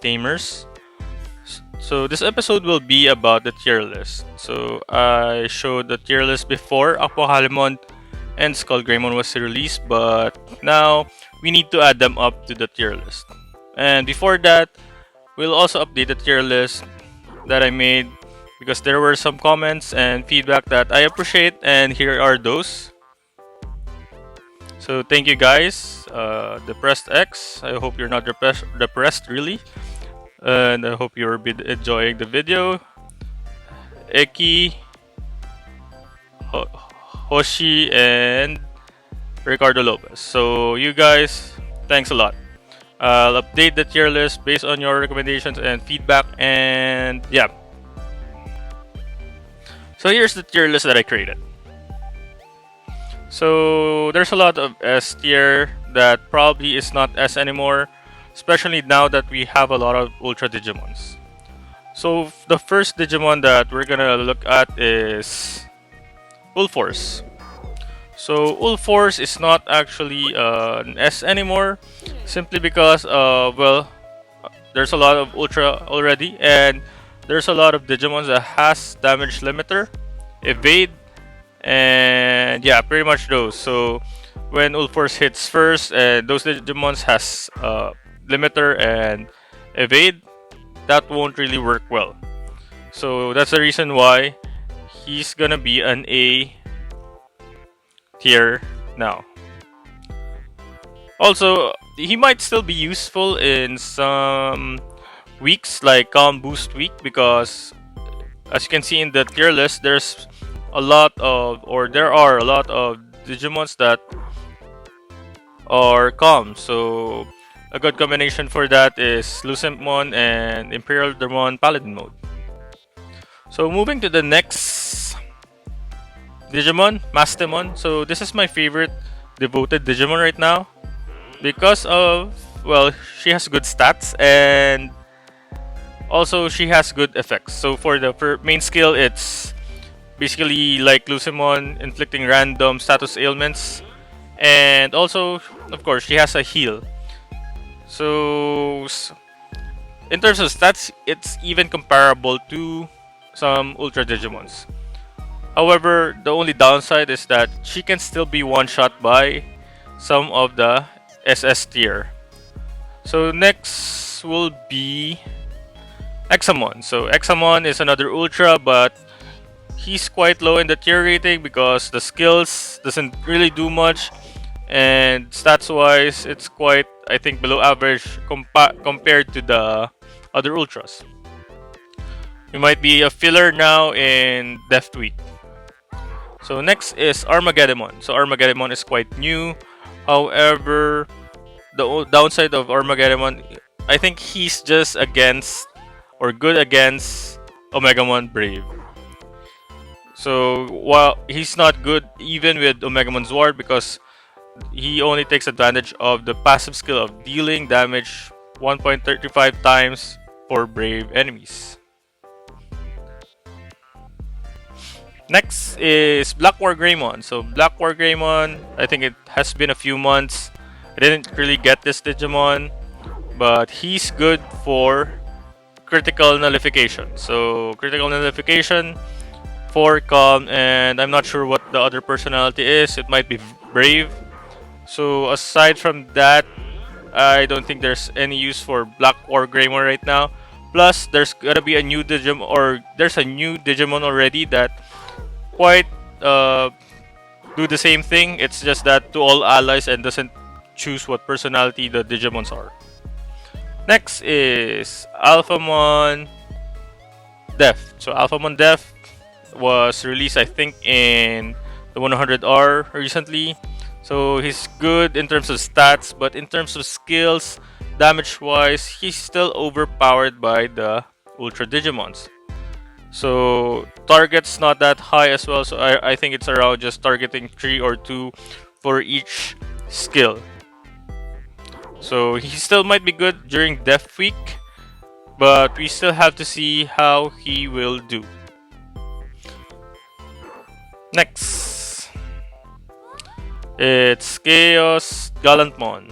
Tamers. So this episode will be about the tier list. So I showed the tier list before Apokalemon and Skullgreymon was released, but now we need to add them up to the tier list. And before that, we'll also update the tier list that I made because there were some comments and feedback that I appreciate, and here are those. So thank you guys. Depressed X, I hope you're not depressed really, and I hope you're enjoying the video. Eki, Hoshi, and Ricardo Lopez. So you guys, thanks a lot. I'll update the tier list based on your recommendations and feedback, and yeah. So here's the tier list that I created. So there's a lot of S tier that probably is not S anymore, especially now that we have a lot of Ultra Digimons. So the first Digimon that we're gonna look at is Ulforce. So Ulforce is not actually an S anymore, simply because there's a lot of Ultra already, and there's a lot of Digimons that has damage limiter, evade, and yeah, pretty much those. So when Ulforce hits first, and those Digimons has limiter and evade, that won't really work well. So that's the reason why he's gonna be an A tier now. Also, he might still be useful in some weeks like Calm Boost week, because as you can see in the tier list, there are a lot of Digimons that are calm. So a good combination for that is Lucentmon and Imperial Demon Paladin mode. So moving to the next Digimon, Mastemon. So this is my favorite devoted Digimon right now because of, well, she has good stats and also she has good effects. So for the main skill, it's basically like Lucemon, inflicting random status ailments, and also of course she has a heal. So in terms of stats, it's even comparable to some Ultra Digimons. However, the only downside is that she can still be one-shot by some of the SS tier. So next will be Examon. So Examon is another Ultra, but he's quite low in the tier rating because the skills doesn't really do much, and stats-wise, it's quite, I think, below average compared to the other Ultras. He might be a filler now in Death Week. So next is Armageddon. So Armageddon is quite new. However, the downside of Armageddon, I think he's just against or good against Omegamon Brave. So while he's not good even with Omegamon's Ward, because he only takes advantage of the passive skill of dealing damage 1.35 times for brave enemies. Next is Blackboard Raymond. So Blackboard Raymond, I think it has been a few months. I didn't really get this Digimon, but he's good for critical nullification. So critical nullification for Calm, and I'm not sure what the other personality is. It might be Brave. So aside from that, I don't think there's any use for Blackboard Raymond right now. Plus, there's gonna be a new Digimon, or there's a new Digimon already that quite do the same thing. It's just that to all allies and doesn't choose what personality the Digimons are. Next is Alphamon Def. So Alphamon Def was released, I think, in the 100R recently. So he's good in terms of stats, but in terms of skills, damage-wise, he's still overpowered by the Ultra Digimons. So target's not that high as well, so I think it's around just targeting 3 or 2 for each skill. So he still might be good during Death Week, but we still have to see how he will do. Next, it's Chaos Galantman.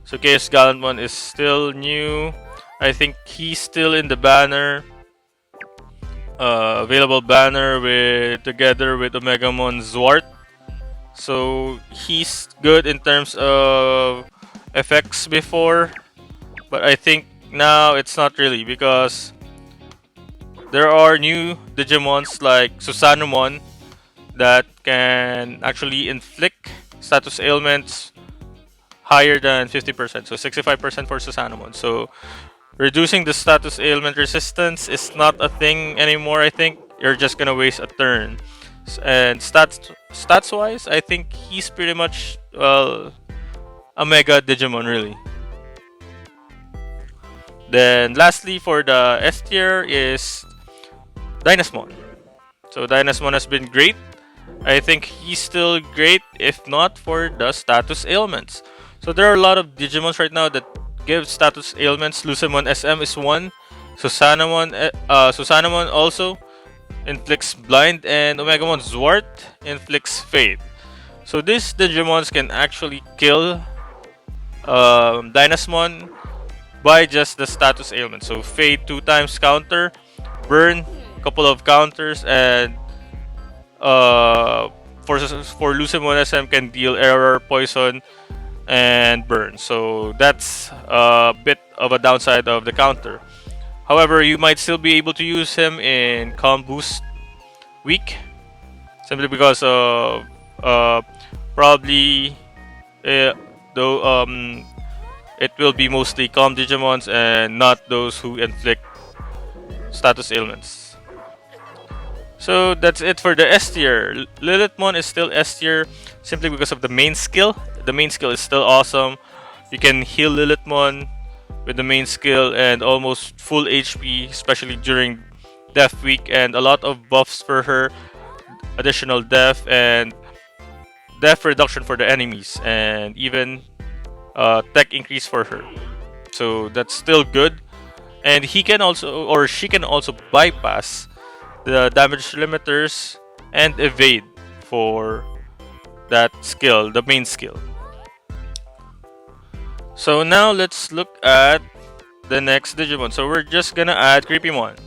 So Chaos Galantman is still new. I think he's still in the banner, available banner with together with Omegamon Zwart. So he's good in terms of effects before, but I think now it's not really because there are new Digimons like Susanumon that can actually inflict status ailments higher than 50%, so 65% for Susanumon. So reducing the status ailment resistance is not a thing anymore. I think you're just gonna waste a turn. And stats wise, I think he's pretty much a mega Digimon really. Then lastly for the S tier is Dynasmon. So Dynasmon has been great. I think he's still great if not for the status ailments. So there are a lot of Digimons right now that give status ailments. Lucemon SM is one. Susanamon also inflicts blind, and Omegamon Zwart inflicts fade. So these Digimons can actually kill Dynasmon by just the status ailment. So fade 2 times counter, burn couple of counters, and uh, for Lucemon SM can deal error, poison, and burn. So that's a bit of a downside of the counter. However, you might still be able to use him in Calm Boost week, simply because of probably though it will be mostly Calm Digimons and not those who inflict status ailments. So that's it for the S tier. Lilithmon is still S tier simply because of the main skill. The main skill is still awesome. You can heal Lilithmon with the main skill and almost full HP, especially during Death Week, and a lot of buffs for her, additional death and death reduction for the enemies, and even tech increase for her. So that's still good. And he can also, or she can also bypass the damage limiters and evade for that skill, the main skill. So now let's look at the next Digimon. So we're just gonna add Creepymon.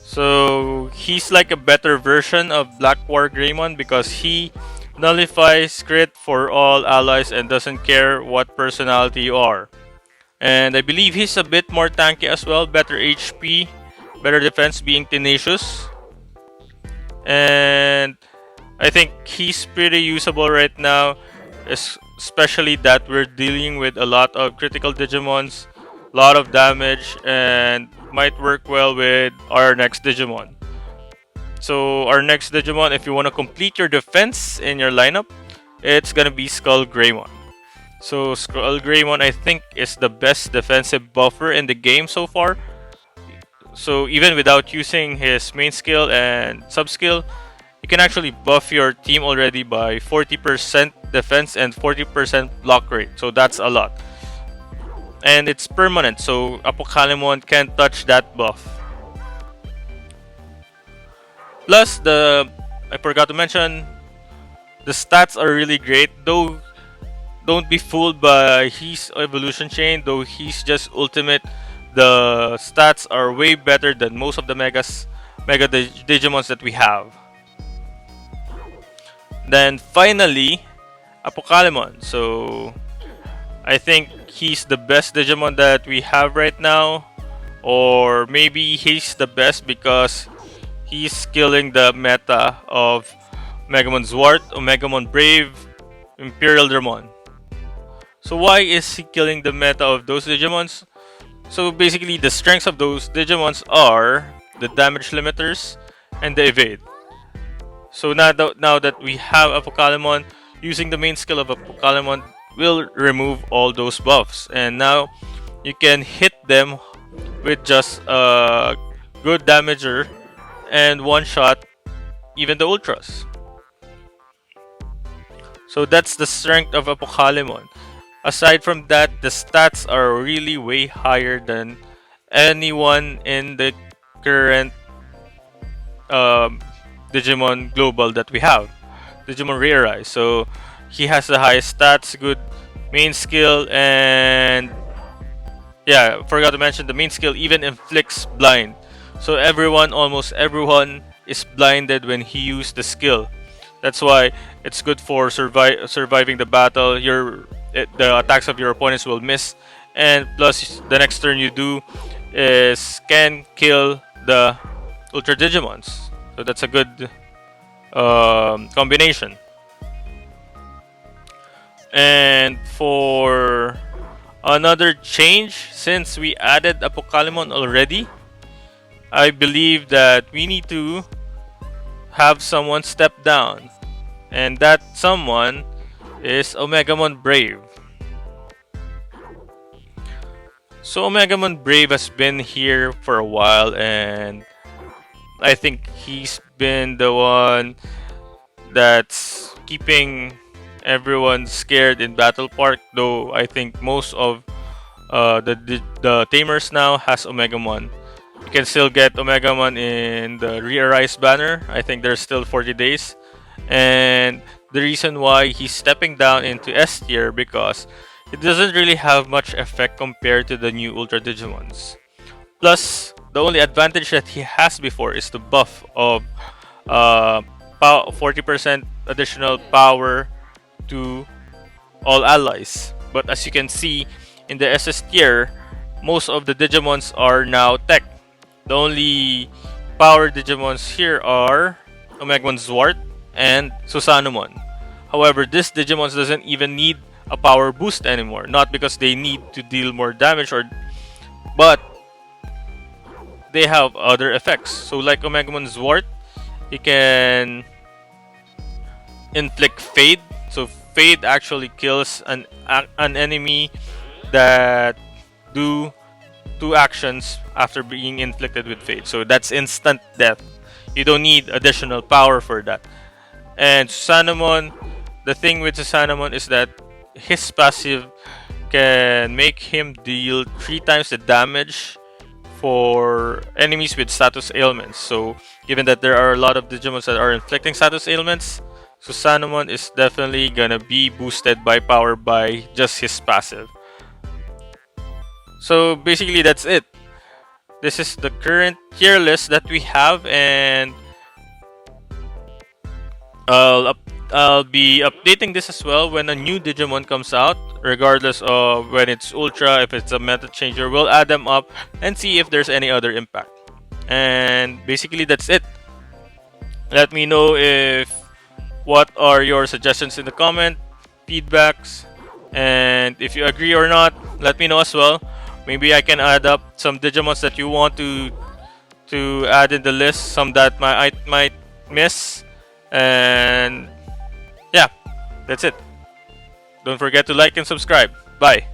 So he's like a better version of Blackboard Raymond because he nullifies crit for all allies and doesn't care what personality you are. And I believe he's a bit more tanky as well, better HP, better defense being tenacious. And I think he's pretty usable right now, especially that we're dealing with a lot of critical Digimons, a lot of damage, and might work well with our next Digimon. So our next Digimon, if you want to complete your defense in your lineup, it's gonna be Skull Greymon. So Skull Greymon, I think, is the best defensive buffer in the game so far. So even without using his main skill and sub skill, you can actually buff your team already by 40% defense and 40% block rate. So that's a lot. And it's permanent, so Apokalemon can't touch that buff. Plus, I forgot to mention, the stats are really great. Though, don't be fooled by his evolution chain. Though he's just ultimate, the stats are way better than most of the mega Digimons that we have. Then finally, Apokalemon. So I think he's the best Digimon that we have right now, or maybe he's the best because he's killing the meta of Omegamon Zwart, Omegamon Brave, Imperial Dramon. So why is he killing the meta of those Digimons? So basically, the strengths of those Digimons are the damage limiters and the evade. So now that we have Apokalemon, using the main skill of Apokalemon will remove all those buffs. And now you can hit them with just a good damager and one shot even the ultras. So that's the strength of Apokalemon. Aside from that, the stats are really way higher than anyone in the current Digimon Global that we have, Digimon ReArise. So he has the highest stats, good main skill, and yeah, forgot to mention the main skill even inflicts blind. So everyone, almost everyone, is blinded when he used the skill. That's why it's good for surviving the battle. The attacks of your opponents will miss, and plus the next turn you do is can kill the Ultra Digimons. So that's a good combination. And for another change, since we added Apokalemon already, I believe that we need to have someone step down. And that someone is Omegamon Brave. So Omegamon Brave has been here for a while, and I think he's been the one that's keeping everyone scared in Battle Park. Though I think most of the tamers now has Omegamon. You can still get Omegamon in the ReArise banner. I think there's still 40 days. And the reason why he's stepping down into S tier because it doesn't really have much effect compared to the new Ultra Digimons. Plus, the only advantage that he has before is the buff of 40% additional power to all allies. But as you can see, in the SS tier, most of the Digimons are now tech. The only power Digimons here are Omegamon Zwart and Susanumon. However, this Digimon doesn't even need a power boost anymore. Not because they need to deal more damage, but they have other effects. So like Omegamon Zwart, he can inflict Fade. So Fade actually kills an enemy that do 2 actions after being inflicted with Fade. So that's instant death. You don't need additional power for that. And Susanumon, the thing with Susanumon is that his passive can make him deal 3 times the damage for enemies with status ailments. So given that there are a lot of Digimons that are inflicting status ailments, Susanumon is definitely gonna be boosted by power by just his passive. So basically that's it. This is the current tier list that we have, and I'll be updating this as well when a new Digimon comes out, regardless of when it's Ultra, if it's a meta changer. We'll add them up and see if there's any other impact. And basically that's it. Let me know what are your suggestions in the comment, feedbacks, and if you agree or not, let me know as well. Maybe I can add up some Digimons that you want to add in the list, some that I might miss. And yeah, that's it. Don't forget to like and subscribe. Bye.